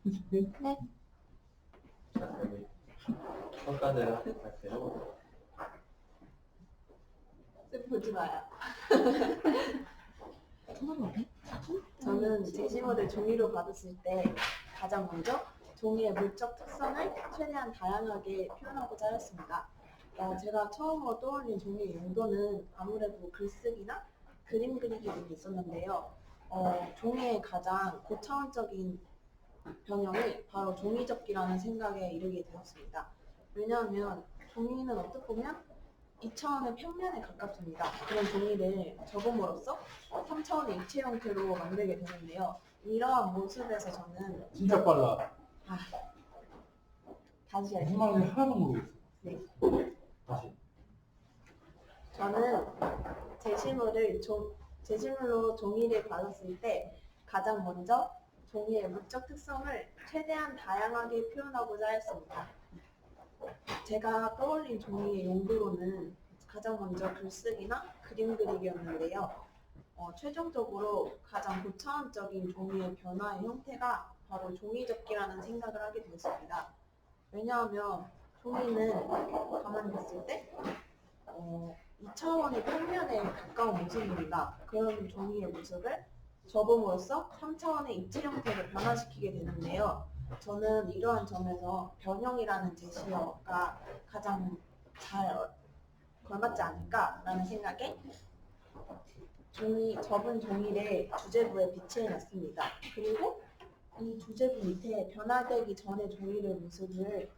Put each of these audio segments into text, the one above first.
네. 자, 여기 평가대를 할게요. 쌤 보지 마요. 통화로 저는 제시문을 종이로 받았을 때 가장 먼저 종이의 물적 특성을 최대한 다양하게 표현하고자 하였습니다. 제가 처음으로 떠올린 종이의 용도는 아무래도 글쓰기나 그림 그리기 등이 있었는데요. 종이의 가장 고차원적인 변형이 바로 종이접기라는 생각에 이르게 되었습니다. 왜냐하면 종이는 어떻게 보면 2차원의 평면에 가깝습니다. 그런 종이를 접음으로써 3차원의 입체 형태로 만들게 되는데요. 이러한 모습에서 저는 진짜 빨라. 다시 무슨 할게요. 말인지 하나도 모르겠어. 네. 다시. 저는 제시물로 종이를 받았을 때 가장 먼저 종이의 물적 특성을 최대한 다양하게 표현하고자 했습니다. 제가 떠올린 종이의 용도로는 가장 먼저 글쓰기나 그림 그리기였는데요. 최종적으로 가장 고차원적인 종이의 변화의 형태가 바로 종이접기라는 생각을 하게 되었습니다. 왜냐하면 종이는 가만히 봤을 때 2차원의 평면에 가까운 모습입니다. 그런 종이의 모습을 접음으로써 3차원의 입체 형태를 변화시키게 되는데요. 저는 이러한 점에서 변형이라는 제시어가 가장 잘 걸맞지 않을까라는 생각에 접은 종이를 주제부에 비치해 놨습니다. 그리고 이 주제부 밑에 변화되기 전의 종이의 모습을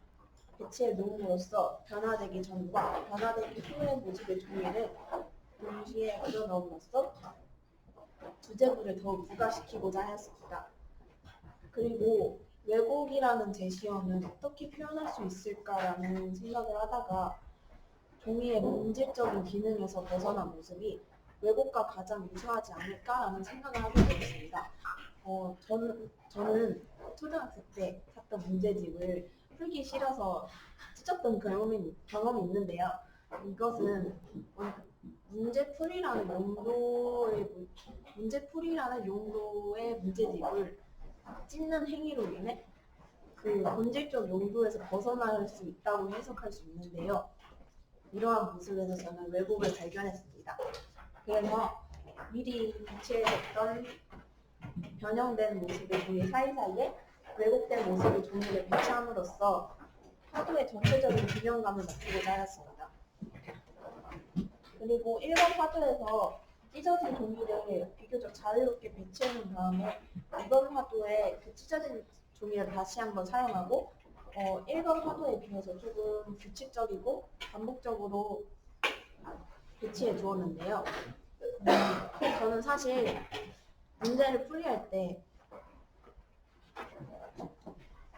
배치해 놓음으로써 변화되기 전과 변화되기 후의 모습의 종이를 동시에 그려 넣음으로써 주제부를 더욱 부각시키고자 하였습니다. 그리고 왜곡이라는 제시어는 어떻게 표현할 수 있을까라는 생각을 하다가 종이의 본질적인 기능에서 벗어난 모습이 왜곡과 가장 유사하지 않을까라는 생각을 하게 되었습니다. 저는 초등학생 때 샀던 문제집을 풀기 싫어서 찢었던 경험이 있는데요. 이것은 문제풀이라는 용도의 문제집을 찢는 행위로 인해 그 본질적 용도에서 벗어날 수 있다고 해석할 수 있는데요. 이러한 모습에서 저는 왜곡을 발견했습니다. 그래서 미리 비치해뒀던 변형된 모습의 종이 사이사이에 왜곡된 모습의 종이를 배치함으로써 화두의 전체적인 균형감을 맞추고자 하였습니다. 그리고 1번 화두에서 찢어진 종이를 비교적 자유롭게 배치해 놓은 다음에 2번 화두에 그 찢어진 종이를 다시 한번 사용하고 1번 화두에 비해서 조금 규칙적이고 반복적으로 배치해 주었는데요. 저는 사실 문제를 풀이할 때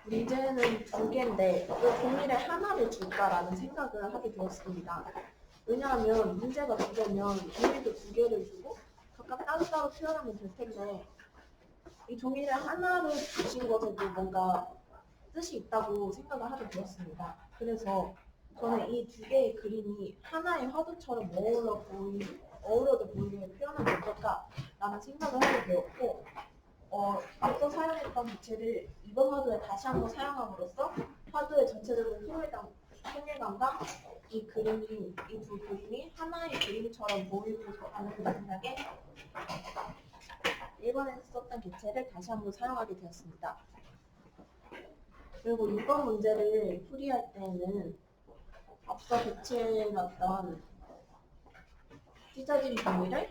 문제는 2개인데 왜 종이를 하나를 줄까라는 생각을 하게 되었습니다. 왜냐하면 문제가 2개면 종이도 2개를 주고 각각 따로따로 표현하면 될 텐데 이 종이를 하나로 주신 것에도 뭔가 뜻이 있다고 생각을 하게 되었습니다. 그래서 저는 이 2개의 그림이 하나의 화두처럼 어우러져 보이게 표현하면 어떨까라는 생각을 하게 되었고 앞서 사용했던 빛을 이번 화두에 다시 한번 사용함으로써 화두의 전체적인 통일감과 이 두 그림이 하나의 그림처럼 보이고 하는 생각에 1번에서 썼던 개체를 다시 한번 사용하게 되었습니다. 그리고 6번 문제를 풀이할 때는 앞서 배치해놨던 찢어진 종이를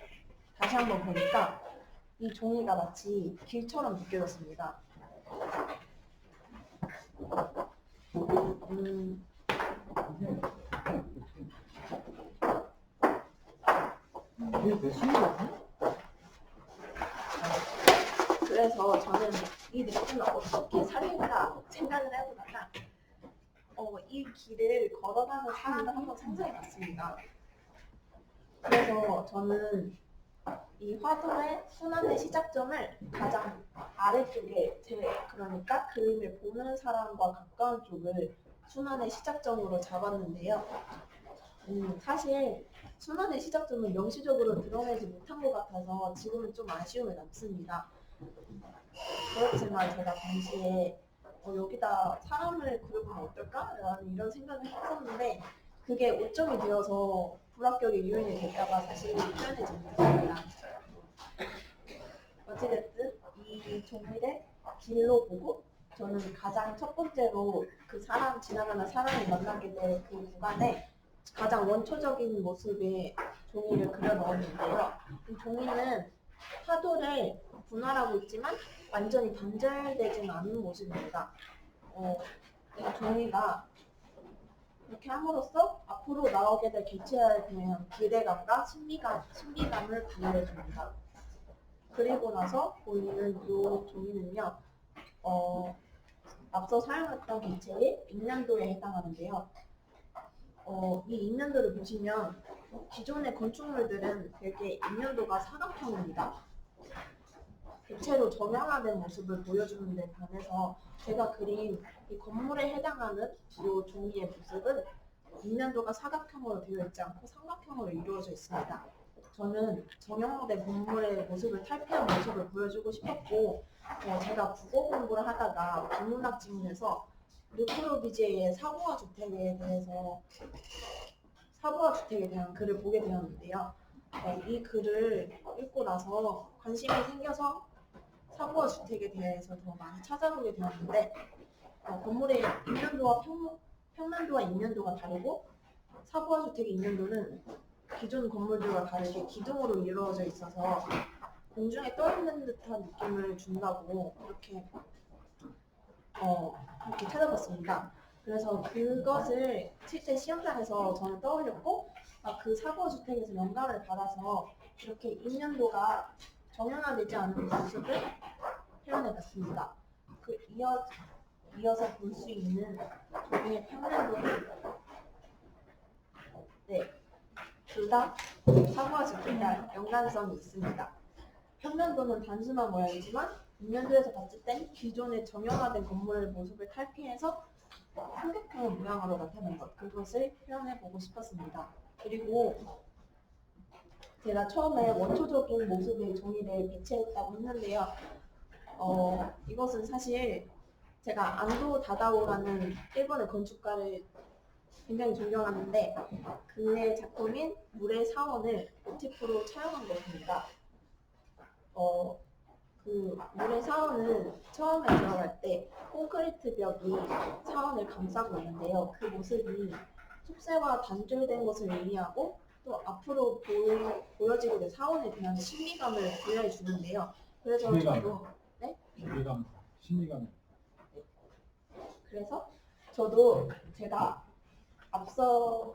다시 한번 보니까 이 종이가 마치 길처럼 느껴졌습니다. 그래서 저는 이 느낌을 어떻게 살릴까 생각을 해보다가 이 길을 걸어가는 사람을 한번 상상해봤습니다. 그래서 저는 이 화두의 순환의 시작점을 가장 아래쪽에 그러니까 그림을 보는 사람과 가까운 쪽을 순환의 시작점으로 잡았는데요. 사실 순환의 시작점은 명시적으로 드러내지 못한 것 같아서 지금은 좀 아쉬움이 남습니다. 그렇지만 제가 당시에 여기다 사람을 그려보면 어떨까라는 이런 생각을 했었는데 그게 오점이 되어서 불합격의 요인이 됐다가 사실 표현해집니다. 어찌됐든 이 종이를 길로 보고 저는 가장 첫 번째로 그 사람 지나가는 사람을 만나게 될 그 구간에 가장 원초적인 모습의 종이를 그려 넣었는데요. 이 종이는 파도를 분할하고 있지만 완전히 단절되지는 않은 모습입니다. 이 종이가 이렇게 함으로써 앞으로 나오게 될 개체에 대한 기대감과 신비감을 부여해줍니다. 그리고 나서 보이는 이 종이는요, 앞서 사용했던 개체의 익년도에 해당하는데요. 이 익년도를 보시면 기존의 건축물들은 되게 익년도가 사각형입니다. 대체로 정형화된 모습을 보여주는 데 반해서 제가 그린 이 건물에 해당하는 이 종이의 모습은 익년도가 사각형으로 되어 있지 않고 삼각형으로 이루어져 있습니다. 저는 정형화된 건물의 모습을 탈피한 모습을 보여주고 싶었고 제가 국어 공부를 하다가 비문학 지문에서 르코르비제의 사고와 주택에 대한 글을 보게 되었는데요. 이 글을 읽고 나서 관심이 생겨서 사고와 주택에 대해서 더 많이 찾아보게 되었는데 건물의 익년도와 평면도와 익년도가 다르고 사고와 주택의 익년도는 기존 건물들과 다르게 기둥으로 이루어져 있어서 공중에 떠 있는 듯한 느낌을 준다고 이렇게 찾아봤습니다. 그래서 그것을 실제 시험장에서 저는 떠올렸고 그 사고와 주택에서 영감을 받아서 이렇게 익년도가 정형화되지 않은 모습을 표현해봤습니다. 이어서 볼 수 있는 종이의 평면도는 둘 다 사고와 주택과 연관성이 있습니다. 평면도는 단순한 모양이지만 익년도에서 봤을 땐 기존의 정형화된 건물의 모습을 탈피해서 삼각형 모양으로 나타낸 것, 그것을 표현해보고 싶었습니다. 그리고 제가 처음에 원초적인 모습의 종이를 배치했다고 했는데요. 이것은 사실 제가 안도 다다오라는 일본의 건축가를 굉장히 존경하는데 그의 작품인 물의 사원을 모티프로 촬영한 것입니다. 그 물의 사원은 처음에 들어갈 때 콘크리트 벽이 사원을 감싸고 있는데요. 그 모습이 속세와 단절된 것을 의미하고 또 앞으로 보여지게 될 사원에 대한 신비감을 부여해 주는데요. 그래서 신비감. 그래서 저도 제가 앞서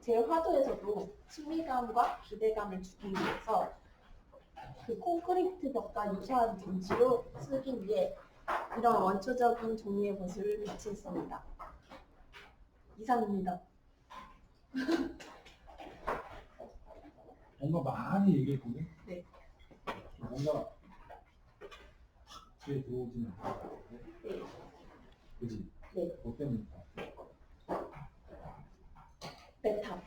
제 화도에서도 신비감과 기대감을 주기 위해서 그 콘크리트 벽과 유사한 쟁지로 쓰기 위해 이런 원초적인 종이의 모습을 배치했습니다. 이상입니다. 뭔가 많이 얘기했거든? 네. 뭔가 귀에 들어오지는 않아. 네. 그지? 네. 뭐 때문일까? 메타.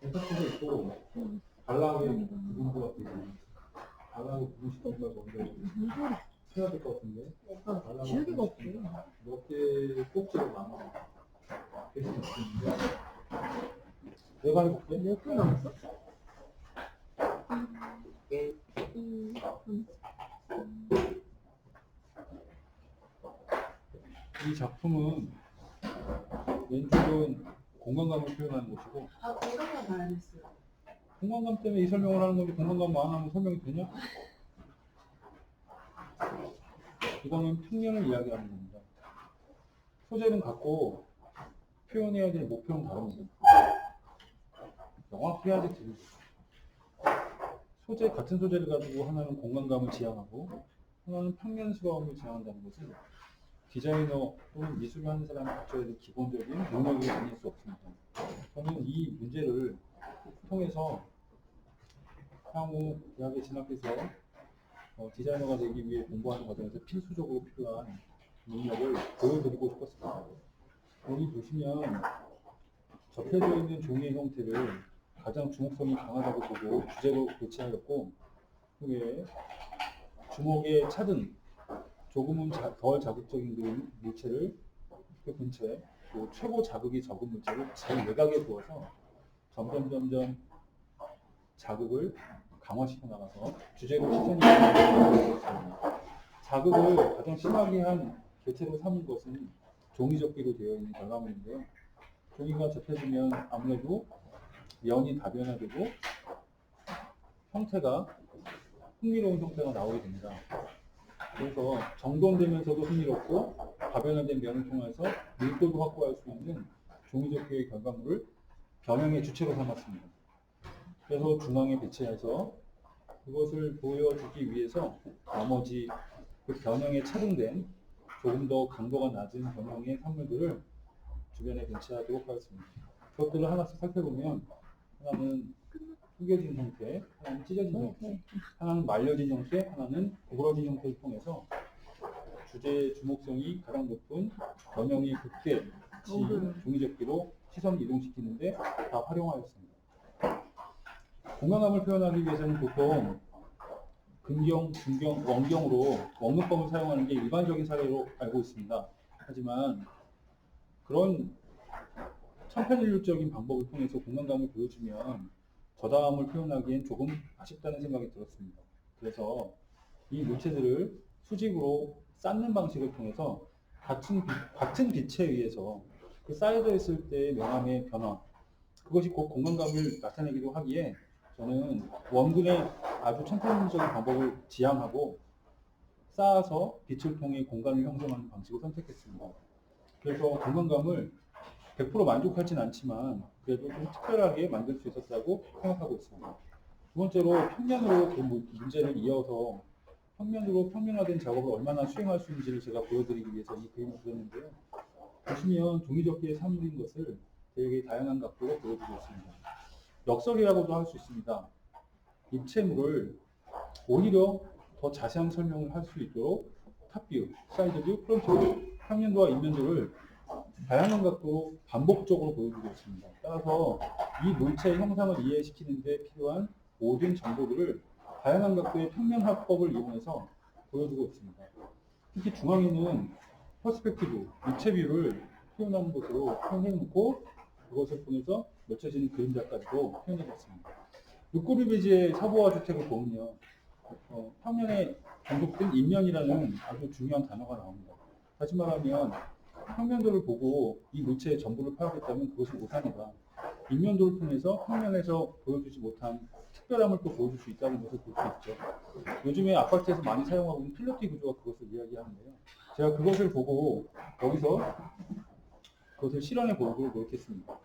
메타도 있고, 발라하게 부분 것 같아서. 발라하게 부분 싶은 걸 먼저 해야 될 것 같은데? 지우개가 없어. 몇 개 꼭지가 많아. 계속 있는데. 내가 해볼게. 몇 분 남았어? 이 작품은 왼쪽은 공간감을 표현하는 것이고 공간감 말했어요. 공간감 때문에 이 설명을 하는 건데 공간감만 안 하면 설명이 되냐? 이거는 평면을 이야기하는 겁니다. 소재는 같고 표현해야 될 목표는 다릅니다. 명확히 해야지 들리죠. 같은 소재를 가지고 하나는 공간감을 지향하고 하나는 평면스러움을 지향한다는 것은 디자이너 또는 미술을 하는 사람이 갖춰야 될 기본적인 능력이 아닐 수 없습니다. 저는 이 문제를 통해서 향후 대학에 진학해서 디자이너가 되기 위해 공부하는 과정에서 필수적으로 필요한 능력을 보여드리고 싶었습니다. 여기 보시면 접혀져 있는 종이의 형태를 가장 주목성이 강하다고 보고 주제로 배치하였고, 그게 주목에 차든 조금은 덜 자극적인 그 물체를 그 근처에 또 최고 자극이 적은 물체를 제일 외곽에 부어서 점점 자극을 강화시켜 나가서 주제로 시선이 있습니다. 자극을 가장 심하게 한 개체로 삼은 것은 종이접기로 되어 있는 결과물인데요. 종이가 접혀지면 아무래도 면이 다변화되고 형태가 흥미로운 형태가 나오게 됩니다. 그래서 정돈되면서도 흥미롭고 다변화된 면을 통해서 밀도도 확보할 수 있는 종이접기의 결과물을 변형의 주체로 삼았습니다. 그래서 중앙에 배치해서 그것을 보여주기 위해서 나머지 그 변형에 차등된 조금 더 강도가 낮은 변형의 산물들을 주변에 배치하도록 하겠습니다. 그것들을 하나씩 살펴보면 하나는 구겨진 형태, 하나는 찢어진 형태, 하나는 말려진 형태, 하나는 구부러진 형태를 통해서 주제의 주목성이 가장 높은 변형의 극대 종이접기로 시선을 이동시키는데 다 활용하였습니다. 공간감을 표현하기 위해서는 보통 근경, 중경, 원경으로 원근법을 사용하는 게 일반적인 사례로 알고 있습니다. 하지만 그런 천편일률적인 방법을 통해서 공간감을 보여주면 저다움을 표현하기엔 조금 아쉽다는 생각이 들었습니다. 그래서 이 물체들을 수직으로 쌓는 방식을 통해서 같은 빛에 의해서 그 쌓여져 있을 때의 명암의 변화, 그것이 곧 공간감을 나타내기도 하기에 저는 원근의 아주 천편일률적인 방법을 지향하고 쌓아서 빛을 통해 공간을 형성하는 방식을 선택했습니다. 그래서 공간감을 100% 만족하진 않지만 그래도 좀 특별하게 만들 수 있었다고 생각하고 있습니다. 두 번째로 평면으로 그 문제를 이어서 평면으로 평면화된 작업을 얼마나 수행할 수 있는지를 제가 보여드리기 위해서 이 그림을 그렸는데요. 보시면 종이접기의 사물인 것을 되게 다양한 각도로 보여주고 있습니다. 역설이라고도 할 수 있습니다. 입체물을 오히려 더 자세한 설명을 할 수 있도록 탑뷰, 사이드뷰, 프론트뷰, 평면도와 인면도를 다양한 각도로 반복적으로 보여주고 있습니다. 따라서 이 물체의 형상을 이해시키는 데 필요한 모든 정보들을 다양한 각도의 평면 화법을 이용해서 보여주고 있습니다. 특히 중앙에는 퍼스펙티브, 입체뷰를 표현하는 것으로 표현해놓고 그것을 통해서 맺혀지는 그림자까지도 표현해봤습니다. 루꼬르비지의 사보아 주택을 보면요, 평면에 반복된 인면이라는 아주 중요한 단어가 나옵니다. 다시 말하면 평면도를 보고 이 물체의 전부를 파악했다면 그것이 오산이다. 인면도를 통해서 평면에서 보여주지 못한 특별함을 또 보여줄 수 있다는 것을 볼 수 있죠. 요즘에 아파트에서 많이 사용하고 있는 필로티 구조가 그것을 이야기하는데요. 제가 그것을 보고 여기서 그것을 실현해 보도록 노력했습니다.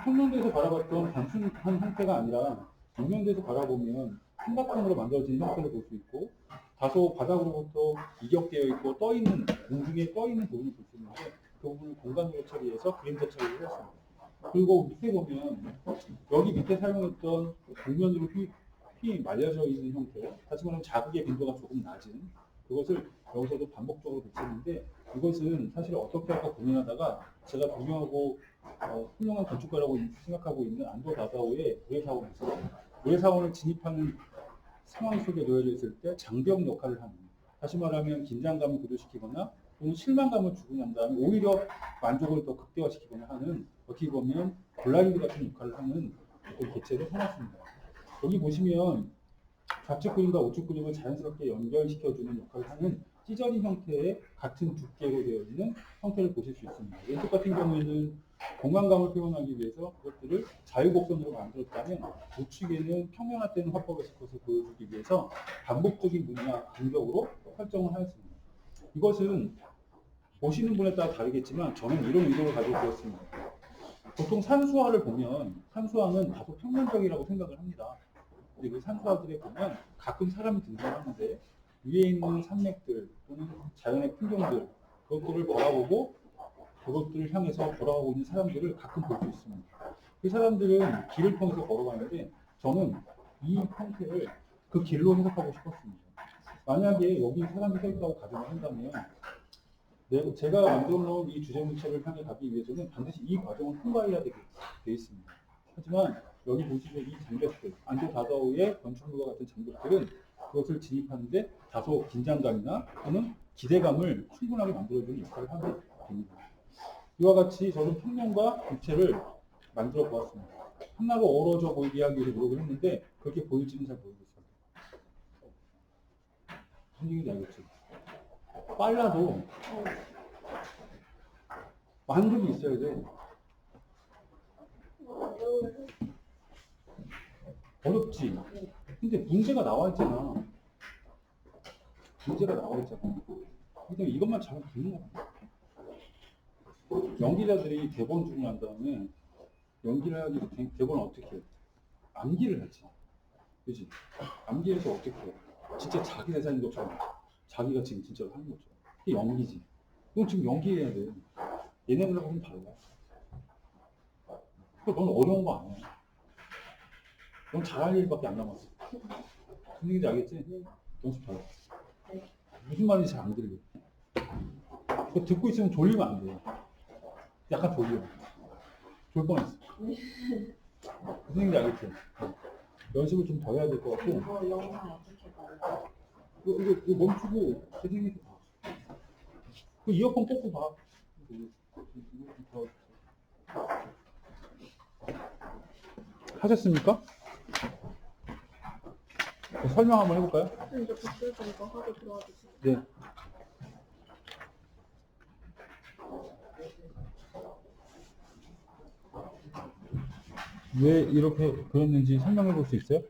평면도에서 바라봤던 단순한 형태가 아니라 인면도에서 바라보면 삼각형으로 만들어진 형태를 볼 수 있고 다소 바닥으로부터 이격되어 있고 떠있는 공중에 떠있는 부분을 볼 수 있는데 그 부분을 공간으로 처리해서 그림자 처리를 했습니다. 그리고 밑에 보면 여기 밑에 사용했던 벽면으로 휘 말려져 있는 형태, 다시 말하면 자극의 빈도가 조금 낮은 그것을 여기서도 반복적으로 배치했는데 이것은 사실 어떻게 할까 고민하다가 제가 존경하고 훌륭한 건축가라고 생각하고 있는 안도 다다오의 의사원을 진입하는 상황 속에 놓여져 있을 때 장벽 역할을 하는, 다시 말하면 긴장감을 고조시키거나 또는 실망감을 주고 난 다음에 오히려 만족을 더 극대화시키거나 하는, 어떻게 보면 블라인드 같은 역할을 하는 어떤 개체를 해놨습니다. 여기 보시면 좌측 그림과 우측 그림을 자연스럽게 연결시켜주는 역할을 하는 찢어진 형태의 같은 두께로 되어 있는 형태를 보실 수 있습니다. 왼쪽 같은 경우에는 공간감을 표현하기 위해서 그것들을 자유곡선으로 만들었다면 우측에는 평면화된 화법에서 그것을 보여주기 위해서 반복적인 무늬와 간격으로 설정을 하였습니다. 이것은 보시는 분에 따라 다르겠지만 저는 이런 의도를 가지고 그렸습니다. 보통 산수화를 보면 산수화는 다소 평면적이라고 생각을 합니다. 그리고 산수화들에 보면 가끔 사람이 등장하는데 위에 있는 산맥들 또는 자연의 풍경들 그것들을 바라보고 그것들을 향해서 걸어가고 있는 사람들을 가끔 볼 수 있습니다. 그 사람들은 길을 통해서 걸어가는데 저는 이 형태를 그 길로 해석하고 싶었습니다. 만약에 여기 사람이 서 있다고 가정을 한다면 제가 만들어 놓은 이 주제물체를 향해 가기 위해서는 반드시 이 과정을 통과해야 되어 있습니다. 하지만 여기 보시면 이 장벽들, 안도 다다오의 건축물과 같은 장벽들은 그것을 진입하는데 다소 긴장감이나 또는 기대감을 충분하게 만들어주는 역할을 하게 됩니다. 이와 같이 저는 평면과 입체를 만들어 보았습니다. 하나로 어우러져 보이게 하기 위해서 노력을 했는데 그렇게 보일지는 잘 모르겠어요. 무슨 얘기인지 알겠죠? 빨라도 완급이 있어야 돼. 어렵지. 근데 문제가 나와 있잖아. 문제가 나와 있잖아. 근데 이것만 잘 듣는 거야. 연기자들이 대본 주고 난 다음에 연기를 하기 위해 대본을 어떻게 해? 암기를 하지. 그지? 암기를 해서 어떻게 해? 진짜 자기 대사인 것처럼 자기가 지금 진짜로 하는 것처럼. 이게 연기지. 넌 지금 연기해야 돼. 얘네들하고는 달라. 넌 어려운 거 아니야. 넌 잘할 일밖에 안 남았어. 무슨 얘기인지 알겠지? 연습하라. 무슨 말인지 잘 안 들려. 그거 듣고 있으면 졸리면 안 돼. 약간 졸려. 졸 뻔했어. 무슨 얘기인지 알겠지? 연습을 좀 더 해야 될 것 같고. 이거 영상 어떻게 봐요? 이거 멈추고 선생님이 봐. 그 이어폰 꽂고 봐. 하셨습니까? 설명 한번 해볼까요? 이제 복술 좀 더 하고 들어와주세요. 네. 왜 이렇게 그렸는지 설명해 볼 수 있어요?